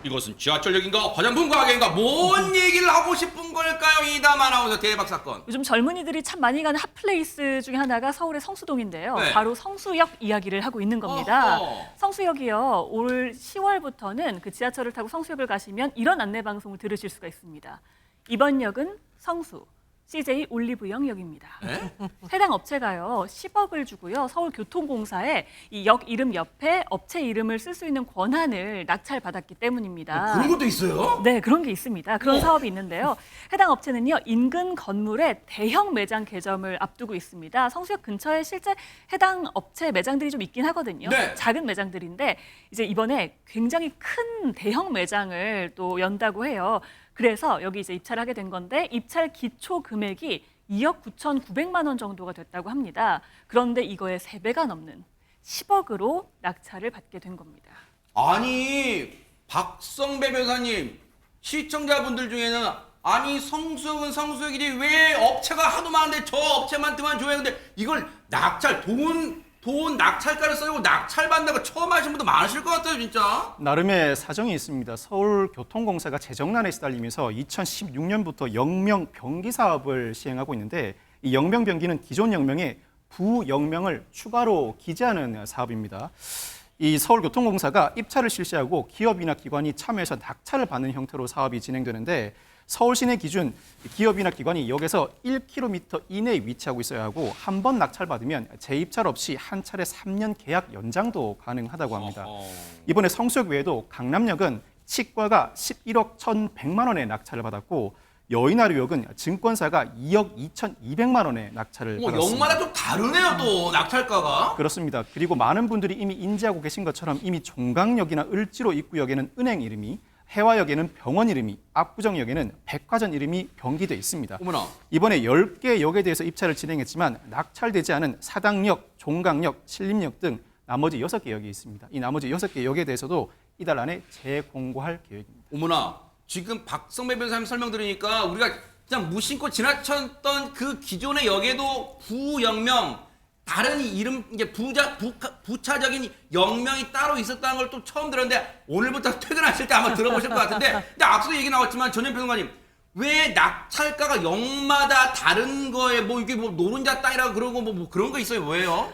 이것은 지하철역인가 화장품 가게인가 뭔 얘기를 하고 싶은 걸까요? 이담 아나운서 대박 사건. 요즘 젊은이들이 참 많이 가는 핫플레이스 중에 하나가 서울의 성수동인데요. 네. 바로 성수역 이야기를 하고 있는 겁니다. 어허. 성수역이요. 올 10월부터는 그 지하철을 타고 성수역을 가시면 이런 안내 방송을 들으실 수가 있습니다. 이번 역은 성수. CJ 올리브영역입니다. 네? 해당 업체가요 10억을 주고요 서울교통공사에 이 역 이름 옆에 업체 이름을 쓸 수 있는 권한을 낙찰받았기 때문입니다. 그런 것도 있어요? 네, 그런 게 있습니다. 그런 사업이 있는데요. 해당 업체는요, 인근 건물에 대형 매장 개점을 앞두고 있습니다. 성수역 근처에 실제 해당 업체 매장들이 좀 있긴 하거든요. 네. 작은 매장들인데 이제 이번에 굉장히 큰 대형 매장을 또 연다고 해요. 그래서 여기 이제 입찰을 하게 된 건데 입찰 기초 금액이 2억 9,900만 원 정도가 됐다고 합니다. 그런데 이거의 3배가 넘는 10억으로 낙찰을 받게 된 겁니다. 아니 박성배 변호사님 시청자분들 중에는 아니 성수역은 성수역이지 왜 업체가 하도 많은데 저 업체만 뜨만 줘야 근데 이걸 낙찰 돈 낙찰가를 써고 낙찰받는다고 처음 하신 분도 많으실 것 같아요 진짜. 나름의 사정이 있습니다. 서울교통공사가 재정난에 시달리면서 2016년부터 영명 변기 사업을 시행하고 있는데 이 영명 변기는 기존 영명에 부영명을 추가로 기재하는 사업입니다. 이 서울교통공사가 입찰을 실시하고 기업이나 기관이 참여해서 낙찰을 받는 형태로 사업이 진행되는데 서울시내 기준 기업이나 기관이 역에서 1km 이내에 위치하고 있어야 하고 한 번 낙찰받으면 재입찰 없이 한 차례 3년 계약 연장도 가능하다고 합니다. 이번에 성수역 외에도 강남역은 치과가 11억 1,100만 원의 낙찰을 받았고 여의나루역은 증권사가 2억 2,200만 원의 낙찰을 받았습니다. 역마다 좀 다르네요 또 낙찰가가. 그렇습니다. 그리고 많은 분들이 이미 인지하고 계신 것처럼 이미 종강역이나 을지로 입구역에는 은행 이름이, 해화역에는 병원 이름이, 압구정역에는 백화점 이름이 병기돼 있습니다. 어머나. 이번에 10개 역에 대해서 입찰을 진행했지만 낙찰되지 않은 사당역, 종강역, 신림역 등 나머지 6개 역이 있습니다. 이 나머지 6개 역에 대해서도 이달 안에 재공고할 계획입니다. 어머나 지금 박성배 변호사님 설명 들으니까 우리가 그냥 무심코 지나쳤던 그 기존의 역에도 부영명 다른 이름 이제 부차적인 영명이 따로 있었다는 걸 또 처음 들었는데 오늘부터 퇴근하실 때 아마 들어보실 것 같은데 근데 앞서 얘기 나왔지만 전현 평론가님 왜 낙찰가가 역마다 다른 거에 뭐 이게 뭐 노른자 땅이라고 그러고 뭐 그런 거 있어요 뭐예요?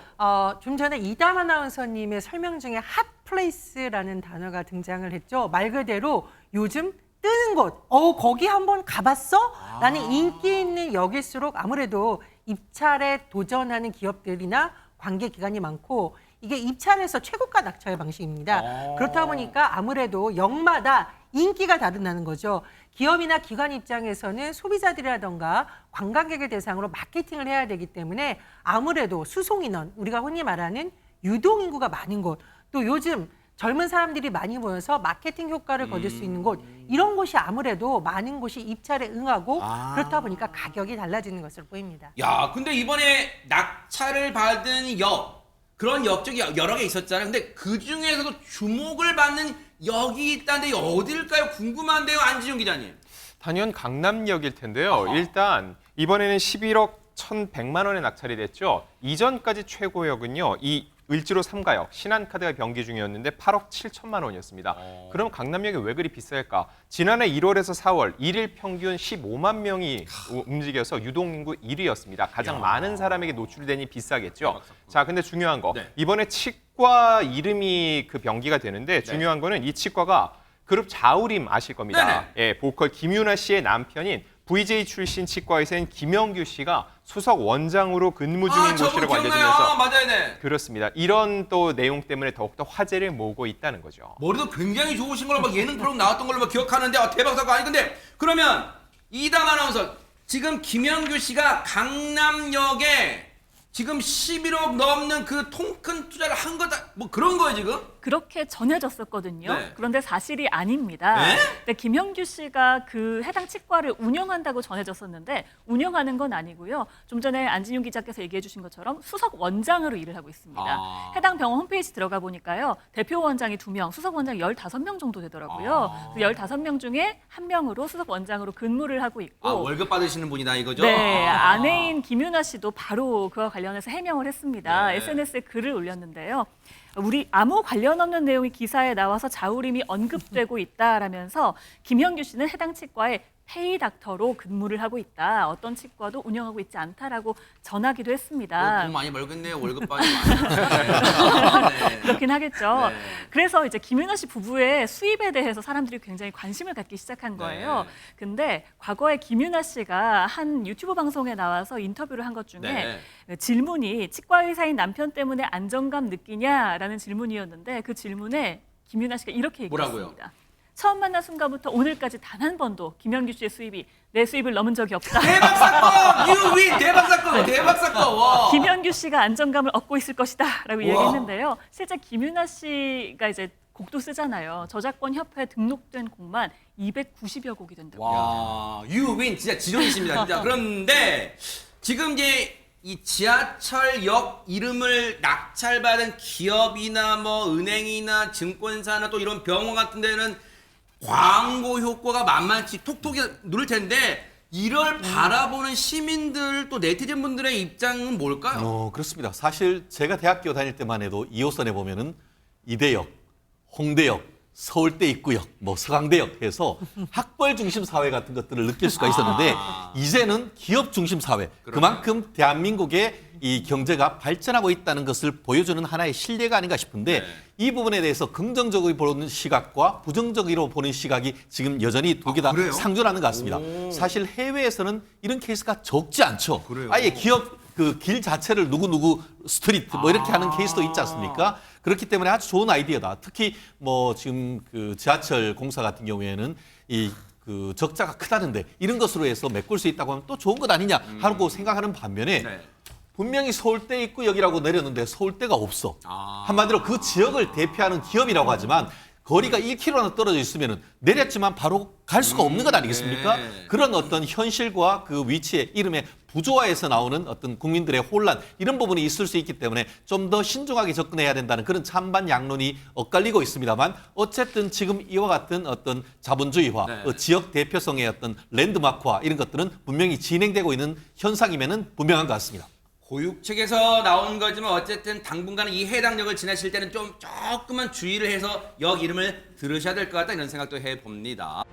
좀 전에 이담 아나운서님의 설명 중에 핫플레이스라는 단어가 등장을 했죠. 말 그대로 요즘 뜨는 곳, 거기 한번 가봤어? 라는 인기 있는 역일수록 아무래도 입찰에 도전하는 기업들이나 관계기관이 많고 이게 입찰에서 최고가 낙찰 방식입니다. 그렇다 보니까 아무래도 역마다 인기가 다르다는 거죠. 기업이나 기관 입장에서는 소비자들이라던가 관광객을 대상으로 마케팅을 해야 되기 때문에 아무래도 수송인원, 우리가 흔히 말하는 유동인구가 많은 곳, 또 요즘 젊은 사람들이 많이 모여서 마케팅 효과를 거둘 수 있는 곳, 이런 곳이 아무래도 많은 곳이 입찰에 응하고 그렇다 보니까 가격이 달라지는 것으로 보입니다. 야 근데 이번에 낙찰을 받은 역 그런 역적이 여러 개 있었잖아요. 근데 그 중에서도 주목을 받는 역이 있다는데 어딜까요? 궁금한데요, 안지용 기자님. 단연 강남역일 텐데요. 일단 이번에는 11억 1,100만 원에 낙찰이 됐죠. 이전까지 최고역은요. 이 을지로 3가역 신한카드가 병기 중이었는데 8억 7천만 원이었습니다. 그럼 강남역이 왜 그리 비쌀까? 지난해 1월에서 4월 1일 평균 15만 명이 움직여서 유동인구 1위였습니다. 가장 많은 사람에게 노출되니 비싸겠죠. 자, 근데 중요한 거. 네. 이번에 치과 이름이 그 병기가 되는데 중요한 거는 이 치과가 그룹 자우림 아실 겁니다. 예, 보컬 김유나 씨의 남편인 VJ 출신 치과의사인 김영규 씨가 수석 원장으로 근무 중인 곳이라고 알려지면서 맞아요, 네. 그렇습니다. 이런 또 내용 때문에 더욱더 화제를 모으고 있다는 거죠. 머리도 굉장히 좋으신 걸로 막 예능 프로그램 나왔던 걸로 막 기억하는데 대박 사건 아니 근데 그러면 이담 아나운서 지금 김영규 씨가 강남역에 지금 11억 넘는 그 통큰 투자를 한 거다 뭐 그런 거예요 지금? 그렇게 전해졌었거든요. 네. 그런데 사실이 아닙니다. 네? 근데 김형규 씨가 그 해당 치과를 운영한다고 전해졌었는데 운영하는 건 아니고요. 좀 전에 안진용 기자께서 얘기해 주신 것처럼 수석 원장으로 일을 하고 있습니다. 해당 병원 홈페이지 들어가 보니까요. 대표 원장이 2명, 수석 원장이 15명 정도 되더라고요. 그 15명 중에 1명으로 수석 원장으로 근무를 하고 있고 월급 받으시는 분이다 이거죠? 네, 아내인 김유나 씨도 바로 그와 관련해서 해명을 했습니다. 네. SNS에 글을 올렸는데요. 우리 아무 관련 없는 내용이 기사에 나와서 자우림이 언급되고 있다라면서 김현규 씨는 해당 치과에 페이 닥터로 근무를 하고 있다. 어떤 치과도 운영하고 있지 않다라고 전하기도 했습니다. 돈 많이 벌겠네요. 월급 많이 많이. 그렇긴 하겠죠. 네. 그래서 이제 김윤아 씨 부부의 수입에 대해서 사람들이 굉장히 관심을 갖기 시작한 거예요. 네. 근데 과거에 김윤아 씨가 한 유튜브 방송에 나와서 인터뷰를 한 것 중에 네. 질문이 치과 의사인 남편 때문에 안정감 느끼냐라는 질문이었는데 그 질문에 김윤아 씨가 이렇게 뭐라고요? 얘기했습니다. 처음 만난 순간부터 오늘까지 단 한 번도 김현규 씨의 수입이 내 수입을 넘은 적이 없다. 대박 사건! 유윈 대박 사건! 대박 사건! 와. 김현규 씨가 안정감을 얻고 있을 것이다라고 이야기했는데요. 실제 김윤아 씨가 이제 곡도 쓰잖아요. 저작권 협회에 등록된 곡만 290여 곡이 된다고. 와, 유윈 진짜 지존이십니다. 진짜. 그런데 지금 이제 이 지하철역 이름을 낙찰받은 기업이나 뭐 은행이나 증권사나 또 이런 병원 같은 데는 광고 효과가 만만치 톡톡이 누를 텐데 이걸 바라보는 시민들 또 네티즌 분들의 입장은 뭘까요? 그렇습니다. 사실 제가 대학교 다닐 때만 해도 2호선에 보면은 이대역, 홍대역, 서울대 입구역, 뭐 서강대역 해서 학벌 중심 사회 같은 것들을 느낄 수가 있었는데 이제는 기업 중심 사회, 그만큼 대한민국의 이 경제가 발전하고 있다는 것을 보여주는 하나의 실례가 아닌가 싶은데 네. 이 부분에 대해서 긍정적으로 보는 시각과 부정적으로 보는 시각이 지금 여전히 두 개 다 그래요? 상존하는 것 같습니다. 오. 사실 해외에서는 이런 케이스가 적지 않죠. 그래요? 아예 기업 그 길 자체를 누구누구 스트리트 뭐 이렇게 하는 케이스도 있지 않습니까? 그렇기 때문에 아주 좋은 아이디어다. 특히 뭐 지금 그 지하철 공사 같은 경우에는 이 그 적자가 크다는데 이런 것으로 해서 메꿀 수 있다고 하면 또 좋은 것 아니냐 하고 생각하는 반면에 네. 분명히 서울대 입구역이라고 내렸는데 서울대가 없어. 아. 한마디로 그 지역을 대표하는 기업이라고 하지만 거리가 1km나 떨어져 있으면 내렸지만 바로 갈 수가 없는 것 아니겠습니까? 네. 그런 어떤 현실과 그 위치의 이름의 부조화에서 나오는 어떤 국민들의 혼란 이런 부분이 있을 수 있기 때문에 좀 더 신중하게 접근해야 된다는 그런 찬반 양론이 엇갈리고 있습니다만 어쨌든 지금 이와 같은 어떤 자본주의화, 네. 지역 대표성의 어떤 랜드마크화 이런 것들은 분명히 진행되고 있는 현상임에는 분명한 것 같습니다. 고육 측에서 나온 거지만 어쨌든 당분간은 이 해당역을 지나실 때는 좀 조금만 주의를 해서 역 이름을 들으셔야 될 것 같다 이런 생각도 해봅니다.